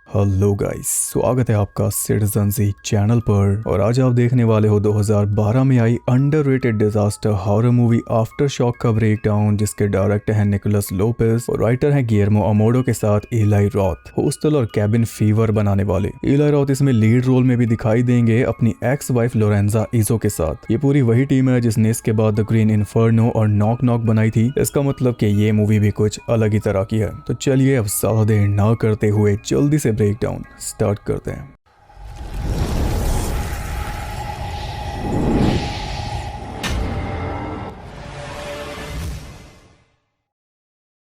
Hello guys, स्वागत है आपका सिटीजन जी चैनल पर। और आज आप देखने वाले हो 2012 में आई underrated disaster horror movie aftershock का ब्रेकडाउन, जिसके डायरेक्टर हैं निकोलस लोपेस और राइटर हैं गियर्मो अमोडो के साथ इलाई रॉथ। हॉस्टल और कैबिन फीवर बनाने वाले इलाई रॉथ इसमें लीड रोल में भी दिखाई देंगे अपनी एक्स वाइफ लोरेंजा इजो के साथ। ये पूरी वही टीम है जिसने इसके बाद द ग्रीन इन्फर्नो और नॉक नॉक बनाई थी। इसका मतलब कि ये मूवी भी कुछ अलग ही तरह की है। तो चलिए अब ज्यादा देर ना करते हुए जल्दी से ब्रेकडाउन स्टार्ट करते हैं।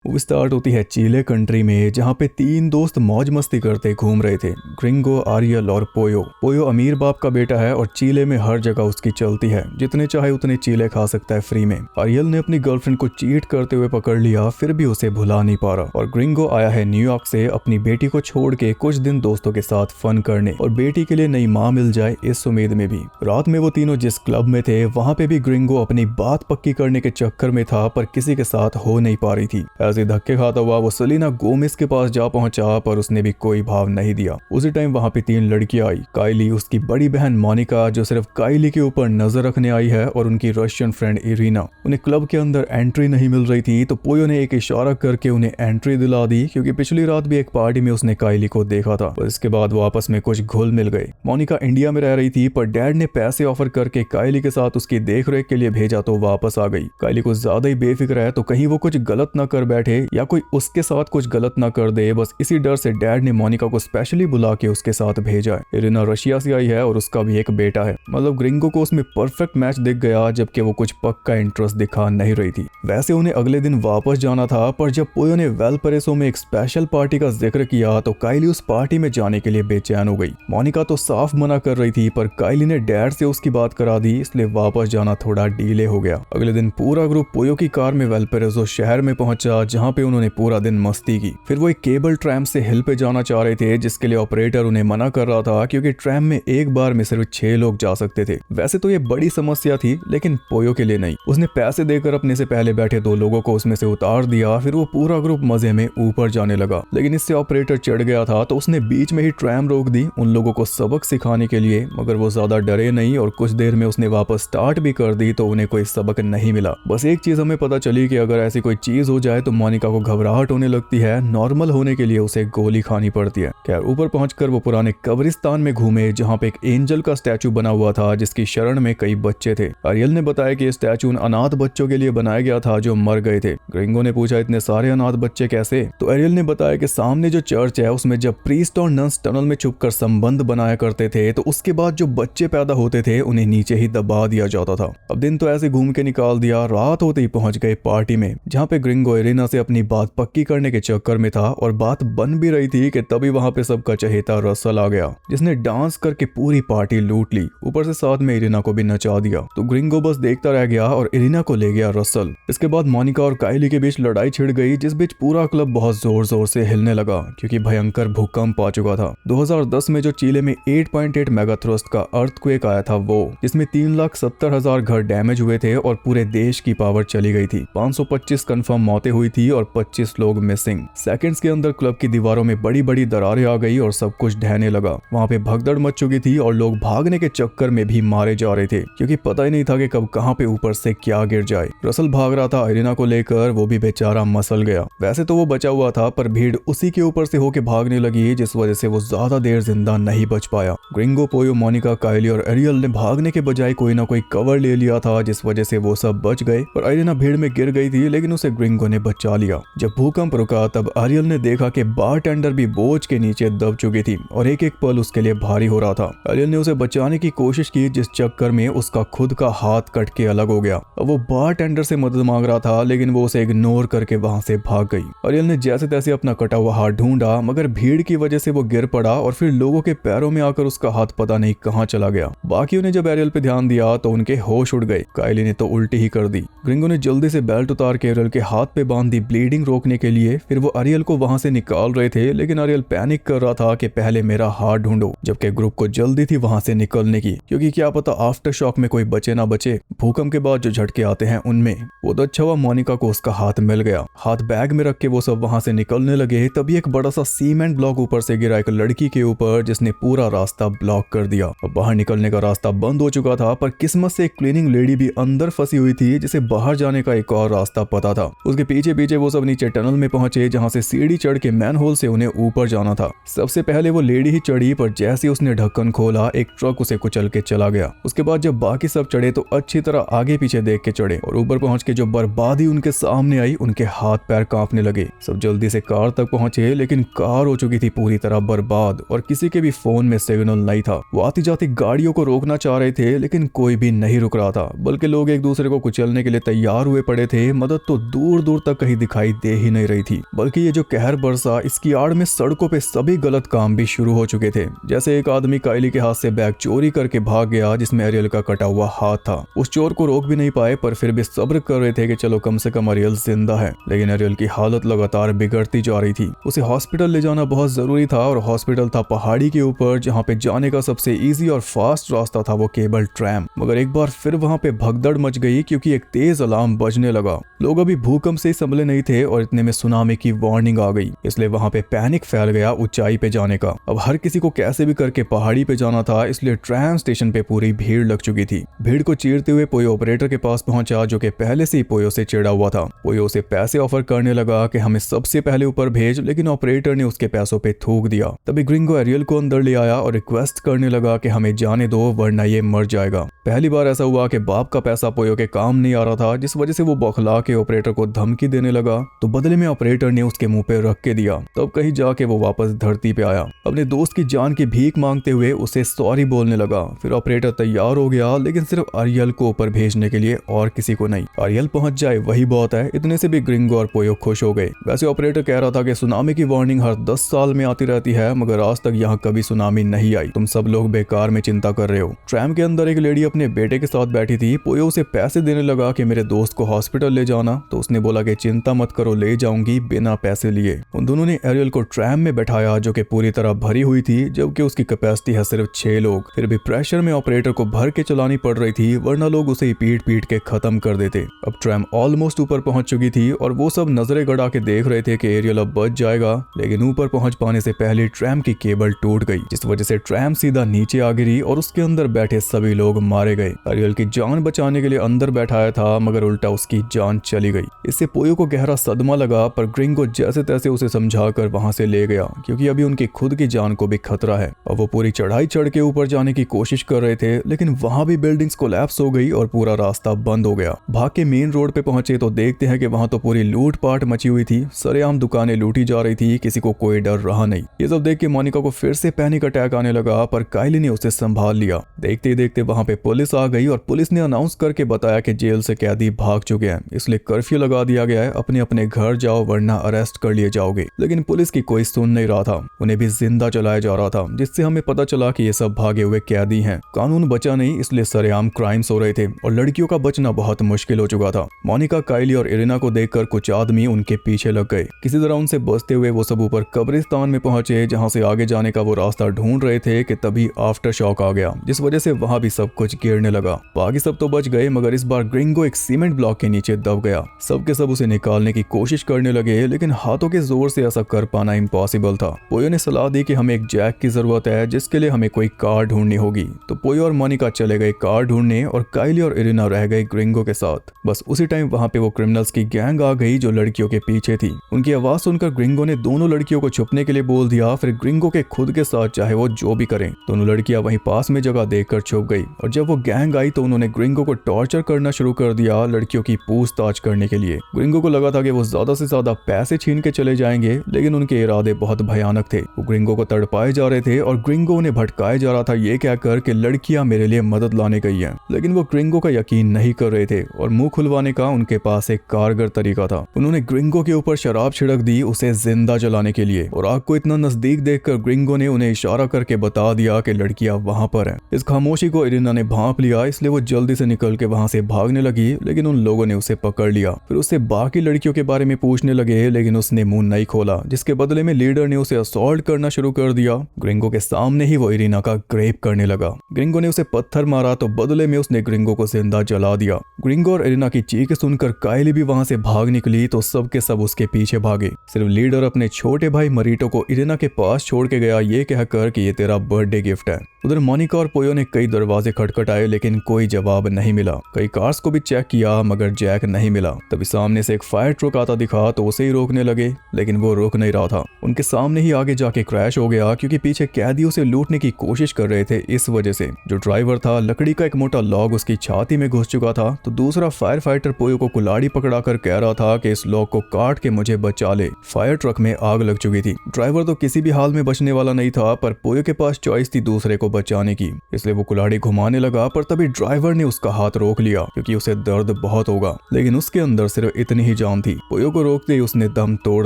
वो स्टार्ट होती है चिले कंट्री में, जहाँ पे तीन दोस्त मौज मस्ती करते घूम रहे थे, ग्रिंगो, आरियल और पोयो। पोयो अमीर बाप का बेटा है और चिले में हर जगह उसकी चलती है, जितने चाहे उतने चिले खा सकता है फ्री में। आरियल ने अपनी गर्लफ्रेंड को चीट करते हुए पकड़ लिया, फिर भी उसे भुला नहीं पा रहा। और ग्रिंगो आया है न्यूयॉर्क से अपनी बेटी को छोड़ के कुछ दिन दोस्तों के साथ फन करने और बेटी के लिए नई माँ मिल जाए इस उम्मीद में भी। रात में वो तीनों जिस क्लब में थे वहाँ पे भी ग्रिंगो अपनी बात पक्की करने के चक्कर में था, पर किसी के साथ हो नहीं पा रही थी। ऐसे धक्के खाता हुआ वो सेलिना गोमेज के पास जा पहुंचा, पर उसने भी कोई भाव नहीं दिया। उसी टाइम वहां पे तीन लड़कियां आई, काइली, उसकी बड़ी बहन मोनिका जो सिर्फ काइली के ऊपर नजर रखने आई है, और उनकी रशियन फ्रेंड इरीना। उन्हें क्लब के अंदर एंट्री नहीं मिल रही थी, तो पोयो ने एक इशारा करके उन्हें एंट्री दिला दी, क्योंकि पिछली रात भी एक पार्टी में उसने काइली को देखा था। और इसके बाद वो आपस में कुछ घुल मिल गए। मोनिका इंडिया में रह रही थी, पर डैड ने पैसे ऑफर करके काइली के साथ उसकी देख रेख के लिए भेजा, तो वापस आ गई। काइली को ज्यादा ही बेफिक्र है, तो कहीं वो कुछ गलत ना कर बैठे या कोई उसके साथ कुछ गलत ना कर दे, बस इसी डर से डैड ने मोनिका को स्पेशली बुला के उसके साथ भेजा है। इरिना रशिया से आई है और उसका भी एक बेटा है। मतलब ग्रिंगो को उसमें परफेक्ट मैच दिख गया, जबकि वो कुछ पक्का इंटरेस्ट दिखा नहीं रही थी। वैसे उन्हें अगले दिन वापस जाना था, पर जब पोयो ने वेलपरेसो में एक स्पेशल पार्टी का जिक्र किया, तो काइली उस पार्टी में जाने के लिए बेचैन हो गई। मोनिका तो साफ मना कर रही थी, पर काइली ने डैड से उसकी बात करा दी, इसलिए वापस जाना थोड़ा डिले हो गया। अगले दिन पूरा ग्रुप पोयो की कार में वेलपरेसो शहर में पहुंचा, जहाँ पे उन्होंने पूरा दिन मस्ती की। फिर वो एक केबल ट्रैम से हिल पे जाना चाह रहे थे, जिसके लिए ऑपरेटर उन्हें मना कर रहा था, क्योंकि ट्रैम में एक बार में सिर्फ 6 लोग जा सकते थे। वैसे तो ये बड़ी समस्या थी, लेकिन पोयो के लिए नहीं। उसने पैसे देकर अपने से पहले बैठे 2 लोगों को उसमें से उतार दिया। फिर वो पूरा ग्रुप मजे में ऊपर जाने लगा, लेकिन इससे ऑपरेटर चिढ़ गया था, तो उसने बीच में ही ट्रैम रोक दी उन लोगों को सबक सिखाने के लिए। मगर वो ज्यादा डरे नहीं और कुछ देर में उसने वापस स्टार्ट भी कर दी, तो उन्हें कोई सबक नहीं मिला। बस एक चीज हमें पता चली कि अगर ऐसी कोई चीज हो जाए तो मोनिका को घबराहट होने लगती है। नॉर्मल होने के लिए उसे गोली खानी पड़ती है। खैर, ऊपर पहुंचकर वो पुराने कब्रिस्तान में घूमे, जहां पे एक एंजल का स्टैचू बना हुआ था, जिसकी शरण में कई बच्चे थे। आरियल ने बताया कि ये स्टैचू उन अनाथ बच्चों के लिए बनाया गया था जो मर गए थे। ग्रिंगो ने पूछा, इतने सारे अनाथ बच्चे कैसे? तो आरियल ने बताया कि सामने जो चर्च है, उसमें जब प्रीस्ट और नन्स टनल में छुपकर संबंध बनाया करते थे, तो उसके बाद जो बच्चे पैदा होते थे उन्हें नीचे ही दबा दिया जाता था। अब दिन तो ऐसे घूम के निकाल दिया। रात होते ही पहुंच गए पार्टी में, जहाँ पे ग्रिंगो इरिना से अपनी बात पक्की करने के चक्कर में था, और बात बन भी रही थी कि तभी वहां पे सबका चहेता रसल आ गया, जिसने डांस करके पूरी पार्टी लूट ली। ऊपर से साथ में इरिना को भी नचा दिया। तो ग्रिंगो बस देखता रह गया और इरिना को ले गया रसल। इसके बाद मोनिका और काइली के बीच लड़ाई छिड़ गई, जिस बीच पूरा क्लब बहुत जोर जोर से हिलने लगा, क्योंकि भयंकर भूकंप आ चुका था। 2010 में जो चिले में 8.8 मेगाथ्रस्ट का अर्थक्वेक आया था, वो जिसमें 3,70,000 घर डैमेज हुए थे और पूरे देश की पावर चली गई थी। 525 कंफर्म मौतें हुई थी और 25 लोग मिसिंग। सेकंड्स के अंदर क्लब की दीवारों में बड़ी बड़ी दरारें आ गई और सब कुछ ढहने लगा। वहाँ पे भगदड़ मच चुकी थी और लोग भागने के चक्कर में भी मारे जा रहे थे, क्योंकि पता ही नहीं था कि कब कहाँ पे ऊपर से क्या गिर जाए। रसल भाग रहा था इरिना को लेकर, वो भी बेचारा मसल गया। वैसे तो वो बचा हुआ था, पर भीड़ उसी के ऊपर से होके भागने लगी, जिस वजह से वो ज्यादा देर जिंदा नहीं बच पाया। ग्रिंगो, पोयो, मोनिका, काइली और एरियल ने भागने के बजाय कोई ना कोई कवर ले लिया था, जिस वजह से वो सब बच गए। और इरिना भीड़ में गिर गई थी, लेकिन उसे ग्रिंगो ने बचा लिया। जब भूकंप रुका, तब एरियल ने देखा कि बारटेंडर भी बोझ के नीचे दब चुकी थी और एक एक पल उसके लिए भारी हो रहा था। एरियल ने उसे बचाने की कोशिश की, जिस चक्कर में उसका खुद का हाथ कट के अलग हो गया। अब वो बारटेंडर से मदद मांग रहा था, लेकिन वो उसे इग्नोर करके वहां से भाग गई। एरियल ने जैसे तैसे अपना कटा हुआ हाथ ढूंढा, मगर भीड़ की वजह से वो गिर पड़ा और फिर लोगों के पैरों में आकर उसका हाथ पता नहीं कहां चला गया। बाकियों ने जब एरियल पे ध्यान दिया तो उनके होश उड़ गए। काइली ने तो उल्टी ही कर दी। ग्रिंगो ने जल्दी से बेल्ट उतार के एरियल के हाथ पे बांध दी ब्लीडिंग रोकने के लिए फिर वो अरियल को वहां से निकाल रहे थे, लेकिन अरियल पैनिक कर रहा था कि पहले मेरा हाथ ढूंढो, जबकि ग्रुप को जल्दी थी वहां से निकलने की, क्योंकि क्या पता आफ्टर शॉक में कोई बचे ना बचे। भूकंप के बाद जो झटके आते हैं उनमें वो तो अच्छा हुआ मोनिका को उसका हाथ मिल गया। हाथ बैग में रख के वो सब वहां से निकलने लगे, तभी एक बड़ा सा सीमेंट ब्लॉक ऊपर से गिरा एक लड़की के ऊपर, जिसने पूरा रास्ता ब्लॉक कर दिया। अब बाहर निकलने का रास्ता बंद हो चुका था, पर किस्मत से एक क्लीनिंग लेडी भी अंदर फंसी हुई थी, जिसे बाहर जाने का एक और रास्ता पता था। उसके पीछे पीछे वो सब नीचे टनल में पहुंचे, जहां से सीढ़ी चढ़ के मैन होल से उन्हें ऊपर जाना था। सबसे पहले वो लेडी ही चढ़ी, पर जैसे उसने ढक्कन खोला एक ट्रक उसे कुचल के चला गया। उसके बाद जब बाकी सब चढ़े तो अच्छी तरह आगे पीछे देख के चढ़े, और ऊपर पहुंच के जो बर्बादी उनके सामने आई उनके हाथ पैर कांपने लगे। सब जल्दी से कार तक पहुंचे, लेकिन कार हो चुकी थी पूरी तरह बर्बाद, और किसी के भी फोन में सिग्नल नहीं था। वो आती जाती गाड़ियों को रोकना चाह रहे थे, लेकिन कोई भी नहीं रुक रहा था, बल्कि लोग एक दूसरे को कुचलने के लिए तैयार हुए पड़े थे। मदद तो दूर दूर तक कहीं दिखाई दे ही नहीं रही थी, बल्कि ये जो कहर बरसा इसकी आड़ में सड़कों पे सभी गलत काम भी शुरू हो चुके थे। जैसे एक आदमी काइली के हाथ से बैग चोरी करके भाग गया, जिसमें अरियल का कटा हुआ हाथ था। उस चोर को रोक भी नहीं पाए, पर फिर भी सब्र कर रहे थे कि चलो कम से कम अरियल जिंदा है। लेकिन अरियल की हालत लगातार बिगड़ती जा रही थी। उसे हॉस्पिटल ले जाना बहुत जरूरी था, और हॉस्पिटल था पहाड़ी के ऊपर, जहाँ पे जाने का सबसे इजी और फास्ट रास्ता था वो केबल ट्रैम। मगर एक बार फिर वहाँ पे भगदड़ मच गई, क्योंकि एक तेज अलार्म बजने लगा। लोग अभी भूकंप से संभले नहीं थे, और इतने में सुनामी की वार्निंग आ गई, इसलिए वहाँ पे पैनिक फैल गया ऊंचाई पे जाने का। अब हर किसी को कैसे भी करके पहाड़ी पे जाना था, इसलिए ट्रैम स्टेशन पे पूरी भीड़ लग चुकी थी। भीड़ को चीरते हुए पोयो ऑपरेटर के पास पहुंचा, जो कि पहले से ही पोयो से चिढ़ा हुआ था। पोयो उसे पैसे ऑफर करने लगा कि हमें सबसे पहले ऊपर भेज, लेकिन ऑपरेटर ने उसके पैसों पे थूक दिया। तभी ग्रिंगो अरियल को अंदर ले आया और रिक्वेस्ट करने लगा कि हमें जाने दो, वरना ये मर जाएगा। पहली बार ऐसा हुआ कि बाप का पैसा पोयो के काम नहीं आ रहा था, जिस वजह से वो बौखला के ऑपरेटर को धमकी देने लगा। तो बदले में ऑपरेटर ने उसके मुंह पे रख के दिया। तब कहीं जाके वो वापस धरती पे आया, अपने दोस्त की जान की भीख मांगते हुए उसे सॉरी बोलने लगा। फिर ऑपरेटर तैयार हो गया, लेकिन सिर्फ अरियल को ऊपर भेजने के लिए, और किसी को नहीं। अरियल पहुंच जाए वही बहुत है। इतने से भी ग्रिंगो और पोयो खुश हो गए। वैसे ऑपरेटर कह रहा था कि सुनामी की वार्निंग हर 10 साल में आती रहती है, मगर आज तक यहाँ कभी सुनामी नहीं आई। तुम सब लोग बेकार में चिंता कर रहे हो। ट्रैम के अंदर एक लेडी अपने बेटे के साथ बैठी थी। पोयो उसे पैसे देने लगा कि मेरे दोस्त को हॉस्पिटल ले जाना, तो उसने बोला कि चिंता मत करो, ले जाऊंगी बिना पैसे लिए। उन दोनों ने एरियल को ट्रैम में बैठाया, जो कि पूरी तरह भरी हुई थी, जबकि उसकी कैपेसिटी है सिर्फ 6 लोग। फिर भी प्रेशर में ऑपरेटर को भर के चलानी पड़ रही थी, वरना लोग उसे पीट पीट के खत्म कर देते। अब ट्रैम ऑलमोस्ट ऊपर पहुंच चुकी थी, और वो सब नजरें गड़ा के देख रहे थे कि एरियल अब बच जाएगा। लेकिन ऊपर पहुंच पाने से पहले ट्रैम की केबल टूट गई, जिस वजह से ट्रैम सीधा नीचे आ गिरी, और उसके अंदर बैठे सभी लोग मारे गए। एरियल की जान बचाने के लिए अंदर बैठाया था, मगर उल्टा उसकी जान चली गई। इससे पोयो को गहरा सदमा लगा, पर ग्रिंगो जैसे तैसे उसे समझाकर वहां से ले गया, क्योंकि अभी उनकी खुद की जान को भी खतरा है। अब वो पूरी चढ़ाई चढ़ के ऊपर जाने की कोशिश कर रहे थे, लेकिन वहां भी बिल्डिंग्स कोलैप्स हो गई और पूरा रास्ता बंद हो गया। भाग के मेन रोड पे पहुंचे तो देखते हैं कि वहां तो पूरी लूट पाट मची हुई थी। सरेआम दुकानें लूटी जा रही थी, किसी को कोई डर रहा नहीं। ये सब देख के मोनिका को फिर से पैनिक अटैक आने लगा, पर काइली ने उसे संभाल लिया। देखते ही देखते वहां पे पुलिस आ गई, और पुलिस ने अनाउंस करके बताया कि जेल से कैदी भाग चुके हैं, इसलिए कर्फ्यू लगा दिया गया है। अपने अपने घर जाओ, वरना अरेस्ट कर लिए जाओगे। लेकिन पुलिस की कोई सुन नहीं रहा था, उन्हें भी जिंदा चलाया जा रहा था, जिससे हमें पता चला कि ये सब भागे हुए कैदी हैं। कानून बचा नहीं, इसलिए सरेआम क्राइम्स हो रहे थे, और लड़कियों का बचना बहुत मुश्किल हो चुका था। मोनिका, काइली और इरिना को देखकर कुछ आदमी उनके पीछे लग गए। किसी तरह उनसे बचते हुए वो सब ऊपर कब्रिस्तान में पहुंचे, जहां से आगे जाने का वो रास्ता ढूंढ रहे थे कि तभी आफ्टर शॉक आ गया, जिस वजह से वहां भी सब कुछ गिरने लगा। बाकी सब तो बच गए, मगर इस बार ग्रिंगो एक सीमेंट ब्लॉक के नीचे दब गया। सब के सब उसे निकालने की कोशिश करने लगे, लेकिन हाथों के जोर से ऐसा कर पाना इम्पॉसिबल था। पोयो ने सलाह दी कि हमें एक जैक की जरूरत है, जिसके लिए हमें कोई कार ढूंढनी होगी। तो पोयो और मोनिका चले गए कार ढूंढने, और काइली और इरिना रह गए ग्रिंगो के साथ। बस उसी टाइम वहां पे वो क्रिमिनल्स की गैंग आ गई, जो लड़कियों के पीछे थी। उनकी आवाज सुनकर ग्रिंगो ने दोनों लड़कियों को छुपने के लिए बोल दिया। फिर ग्रिंगो के खुद के साथ चाहे वो जो भी करें, दोनों लड़कियां वहीं पास में जगह देखकर छुप गई। और जब वो गैंग आई तो उन्होंने ग्रिंगो को टॉर्चर करना शुरू कर दिया, लड़कियों की पूछताछ करने के लिए। ग्रिंगो को लगा था कि वो ज्यादा से ज्यादा पैसे छीन के चले जाएंगे, लेकिन उनके इरादे बहुत भयानक थे। वो ग्रिंगो को तड़पाए जा रहे थे, और ग्रिंगो उन्हें भटकाए जा रहा था, ये कहकर कि लड़कियां मेरे लिए मदद लाने गई हैं। लेकिन वो ग्रिंगो का यकीन नहीं कर रहे थे, और मुंह खुलवाने का उनके पास एक कारगर तरीका था। उन्होंने ग्रिंगो के ऊपर शराब छिड़क दी, उसे जिंदा जलाने के लिए। और आग को इतना नजदीक देखकर ग्रिंगो ने उन्हें इशारा करके बता दिया कि लड़कियां वहां पर हैं। इस खामोशी को इरिना ने भांप लिया, इसलिए वो जल्दी से निकल के वहां से भागने लगी, लेकिन उन लोगों ने उसे पकड़ लिया। फिर उससे बाकी बाकी लड़कियों के बारे में पूछने लगे, लेकिन उसने मुंह नहीं खोला, जिसके बदले में लीडर ने उसे असॉल्ट करना शुरू कर दिया। ग्रिंगो के सामने ही वो इरिना का रेप करने लगा। ग्रिंगो ने उसे पत्थर मारा तो बदले में उसने ग्रिंगो को जिंदा जला दिया। ग्रिंगो और इरिना की चीख सुनकर कायली भी वहां से भाग निकली तो सब के सब उसके पीछे भागे। सिर्फ लीडर अपने छोटे भाई मरीटो को इरिना के पास छोड़ के गया, ये कहकर कि ये तेरा बर्थडे गिफ्ट है। उधर मोनिका और पोयो ने कई दरवाजे खटखटाए, लेकिन कोई जवाब नहीं मिला। कई कार्स को भी चेक किया, मगर जैक नहीं मिला। तभी सामने से एक फायर ट्रक आता दिखा तो उसे ही रोकने लगे, लेकिन वो रोक नहीं रहा था। उनके सामने ही आगे जाके क्रैश हो गया, क्योंकि पीछे कैदियों से लूटने की कोशिश कर रहे थे। इस वजह से जो ड्राइवर था, लकड़ी का एक मोटा लॉग उसकी छाती में घुस चुका था, तो दूसरा फायर फाइटर पोयो को कुल्हाड़ी पकड़ा कर कह रहा था कि इस लॉग को काट के मुझे बचा ले। फायर ट्रक में आग लग चुकी थी। ड्राइवर तो किसी भी हाल में बचने वाला नहीं था, पर पोयो के पास चॉइस थी दूसरे को बचाने की, इसलिए वो कुल्हाड़ी घुमाने लगा। पर तभी ड्राइवर ने उसका हाथ रोक लिया, क्योंकि उसे दर्द बहुत होगा, लेकिन उसके अंदर सिर्फ इतनी ही जान थी। पोयो को रोकते ही उसने दम तोड़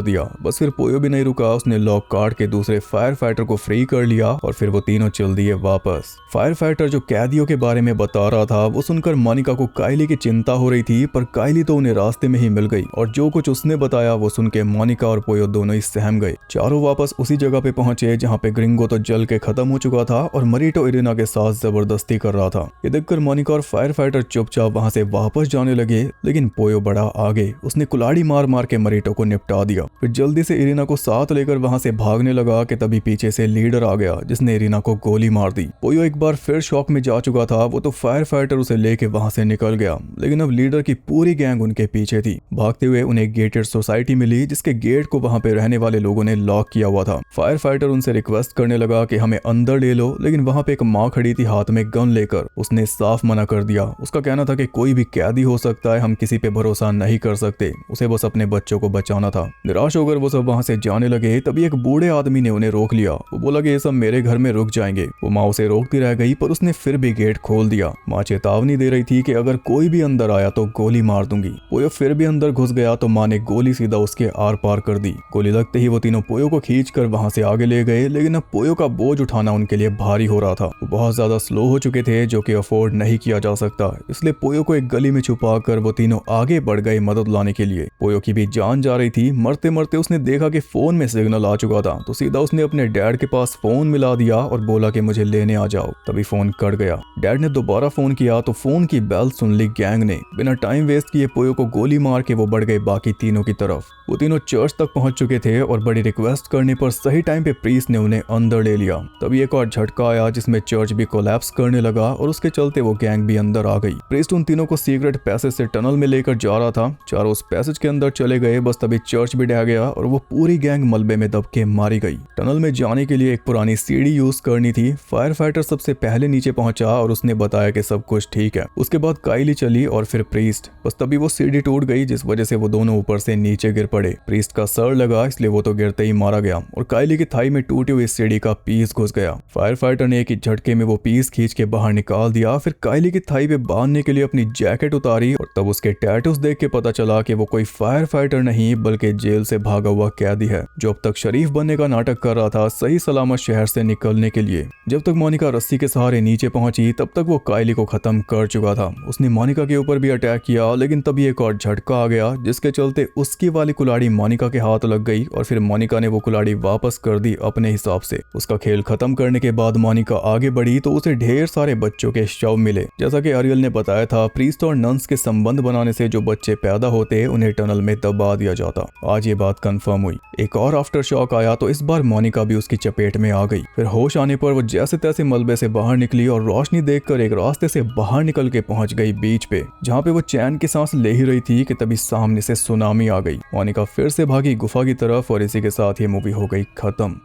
दिया। बस फिर पोयो भी नहीं रुका, उसने लॉक काट के दूसरे फायर फाइटर को फ्री कर लिया और फिर वो तीनों चल दिए वापस। फायर फाइटर जो कैदियों के बारे में बता रहा था, वो सुनकर मोनिका को कायली की चिंता हो रही थी, पर कायली तो उन्हें रास्ते में ही मिल गई और जो कुछ उसने बताया वो सुन के मोनिका और पोयो दोनों ही सहम गए। चारों वापस उसी जगह पे पहुंचे जहाँ पे ग्रिंगो तो जल के खत्म हो चुका था और मरीटो इरिना के साथ जबरदस्ती कर रहा था। ये देखकर मोनिका और फायर फाइटर चुपचाप वहां से वापस जाने लगे, लेकिन पोयो बड़ा आगे, उसने कुल्हाड़ी मार मार के मरीटो को निपटा दिया। फिर जल्दी से इरिना को साथ लेकर वहां से भागने लगा कि तभी पीछे से लीडर आ गया, जिसने इरिना को गोली मार दी। पोयो एक बार फिर शॉक में जा चुका था, वो तो फायर फाइटर उसे लेके वहां से निकल गया, लेकिन अब लीडर की पूरी गैंग उनके पीछे थी। भागते हुए उन्हें गेटेड सोसाइटी मिली, जिसके गेट को वहां पे रहने वाले लोगों ने लॉक किया हुआ था। फायर फाइटर उनसे रिक्वेस्ट करने लगा कि हमें अंदर ले लो, लेकिन वहां पे एक माँ खड़ी थी हाथ में गन लेकर। उसने साफ मना कर दिया। उसका कहना था कि कोई भी कैदी हो सकता है, हम किसी पे भरोसा नहीं कर सकते, उसे बस अपने बच्चों को बचाना था। निराश होकर वो सब वहां से जाने लगे, तभी एक बूढ़े आदमी ने उन्हें रोक लिया। वो बोला कि ये सब मेरे घर में रुक जाएंगे। वो माँ उसे रोकती रह गई, पर उसने फिर भी गेट खोल दिया। माँ चेतावनी दे रही थी कि अगर कोई भी अंदर आया तो गोली मार दूंगी। पोयो फिर भी अंदर घुस गया तो माँ ने गोली सीधा उसके आर पार कर दी। गोली लगते ही वो तीनों पोयो को खींच कर वहां से आगे ले गए, लेकिन अब पोयो का बोझ उठाना उनके लिए भारी हो रहा था। वो बहुत ज्यादा स्लो हो चुके थे, जो कि अफोर्ड नहीं किया जा सकता, इसलिए पोयो को एक गली में छुपा कर वो तीनों आगे बढ़ गए मदद लाने के लिए। पोयो की भी जान जा रही थी। मरते मरते उसने देखा कि फोन में सिग्नल आ चुका था, तो सीधा उसने अपने डैड के पास फोन मिला दिया और बोला कि मुझे लेने आ जाओ। तभी फोन कट गया। डैड ने दोबारा फोन किया तो फोन की बेल सुन ली गैंग ने। बिना टाइम वेस्ट किए पोयो को गोली मार के वो बढ़ गए बाकी तीनों की तरफ। वो तीनों चर्च तक पहुंच चुके थे और बड़ी रिक्वेस्ट करने पर सही टाइम पे प्रीस्ट ने उन्हें अंदर ले लिया। तभी एक और झटका आया, जिसमें चर्च भी कोलैप्स करने लगा और उसके चलते वो गैंग भी अंदर आ गई। प्रीस्ट उन तीनों को सीक्रेट पैसेज से टनल में लेकर जा रहा था। चारों उस पैसेज के अंदर चले गए, बस तभी चर्च भी ढह गया और वो पूरी गैंग मलबे में दब के मारी गई। टनल में जाने के लिए एक पुरानी सीढ़ी यूज करनी थी। फायर फाइटर सबसे पहले नीचे पहुंचा और उसने बताया कि सब कुछ ठीक है। उसके बाद काइली चली और फिर प्रीस्ट। बस तभी वो सीढ़ी टूट गई, जिस वजह से वो दोनों ऊपर से नीचे गिर पड़े। प्रीस्ट का सर लगा, इसलिए वो तो गिरते ही मारा गया और काइली की थाई में टूटी हुई सीढ़ी का पीस घुस गया। फायर फाइटर ने एक ही झटके में वो पीस खींच के बाहर निकाल दिया। फिर काइली की थाई पे बांधने के लिए अपनी जैकेट उतारी और तब उसके टैटूज देख के पता चला कि वो कोई फायर फाइटर नहीं बल्कि जेल से भागा हुआ कैदी है, जो अब तक शरीफ बनने का नाटक कर रहा था सही सलामत शहर से निकलने के लिए। जब तक मोनिका रस्सी के सहारे नीचे पहुंची, तब तक वो काइली को खत्म कर चुका था। उसने मोनिका के ऊपर भी अटैक किया, लेकिन तभी एक और झटका आ गया, जिसके चलते उसकी वाली कुल्हाड़ी मोनिका के हाथ लग गई और फिर मोनिका ने वो कुल्हाड़ी वापस कर दी अपने हिसाब से। उसका खेल खत्म करने के बाद मोनिका आगे बढ़ी तो उसे ढेर सारे बच्चों के शव मिले। जैसा कि अरियल ने बताया था, प्रीस्ट और नन्स के संबंध बनाने से जो बच्चे पैदा होते उन्हें टनल में दबा दिया जाता। आज ये बात कंफर्म हुई। एक और आफ्टर शॉक आया तो इस बार मोनिका भी उसकी चपेट में आ गई। फिर होश आने पर वो जैसे तैसे मलबे से बाहर निकली और रोशनी देखकर एक रास्ते से बाहर निकल के पहुंच गई बीच पे, जहाँ पे वो चैन की सांस ले ही रही थी कि तभी सामने से सुनामी आ गई। मोनिका फिर से भागी गुफा की तरफ और इसी के साथ ये मूवी हो गई खत्म।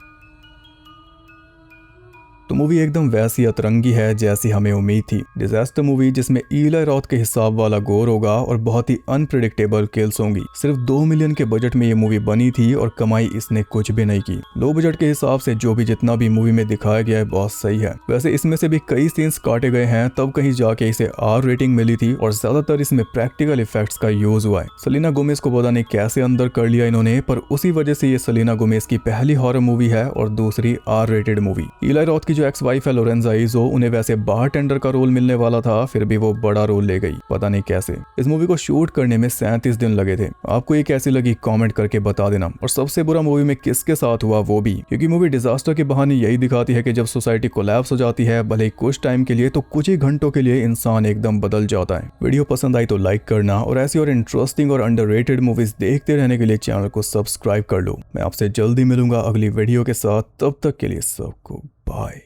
तो मूवी एकदम वैसी अतरंगी है जैसी हमें उम्मीद थी। डिजास्टर मूवी जिसमें ईलाई रॉथ के हिसाब वाला गोर होगा और बहुत ही अनप्रेडिक्टेबल किल्स होंगी। सिर्फ 2 मिलियन के बजट में ये मूवी बनी थी और कमाई इसने कुछ भी नहीं की। लो बजट के हिसाब से जो भी जितना भी मूवी में दिखाया गया है बहुत सही है। वैसे इसमें से भी कई सीन्स काटे गए हैं, तब कहीं जाके इसे R रेटिंग मिली थी और ज्यादातर इसमें प्रैक्टिकल इफेक्ट्स का यूज हुआ है। सेलेना गोमेज को पता नहीं कैसे अंदर कर लिया इन्होंने, पर उसी वजह से ये सेलेना गोमेज की पहली हॉरर मूवी है और दूसरी R रेटेड मूवी। ईलाई रॉथ की जो एक्स वाइफ है लोरेंजा इजो, उन्हें वैसे बारटेंडर का रोल मिलने वाला था, फिर भी वो बड़ा रोल ले गई, पता नहीं कैसे। इस मूवी को शूट करने में 37 दिन लगे थे। आपको ये कैसी लगी कमेंट करके बता देना। और सबसे बुरा मूवी में किसके साथ हुआ वो भी, क्योंकि मूवी डिजास्टर के बहाने यही दिखाती है कि जब सोसाइटी कोलैप्स हो जाती है, भले ही कुछ टाइम के लिए तो कुछ ही घंटों के लिए इंसान एकदम बदल जाता है। वीडियो पसंद आई तो लाइक करना और ऐसी और इंटरेस्टिंग और अंडररेटेड मूवीज देखते रहने के लिए चैनल को सब्सक्राइब कर लो। मैं आपसे जल्दी मिलूंगा अगली वीडियो के साथ, तब तक के लिए सबको बाय।